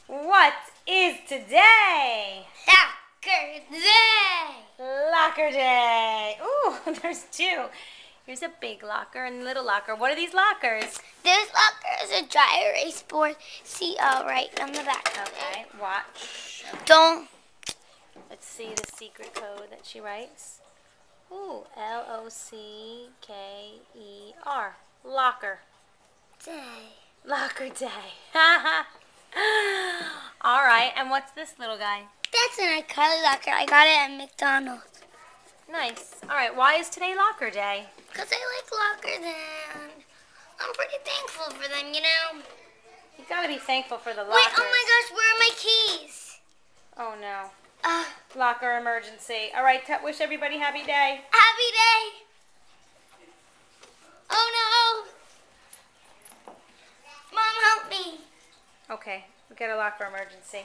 What is today? Locker day! Locker day. Ooh, there's two. Here's a big locker and a little locker. What are these lockers? This locker is a dry erase board. See, right on the back. Okay, watch. Don't. Let's see the secret code that she writes. Ooh, L-O-C-K-E-R. Locker. Day. Locker day. All right, and what's this little guy? That's an iCarly locker. I got it at McDonald's. Nice. All right, why is today locker day? Because I like lockers and I'm pretty thankful for them, you know? You gotta be thankful for the lockers. Wait, oh my gosh, where are my keys? Oh no. Locker emergency. All right, wish everybody happy day. Happy day. Oh no. Mom, help me. Okay, we got a locker emergency.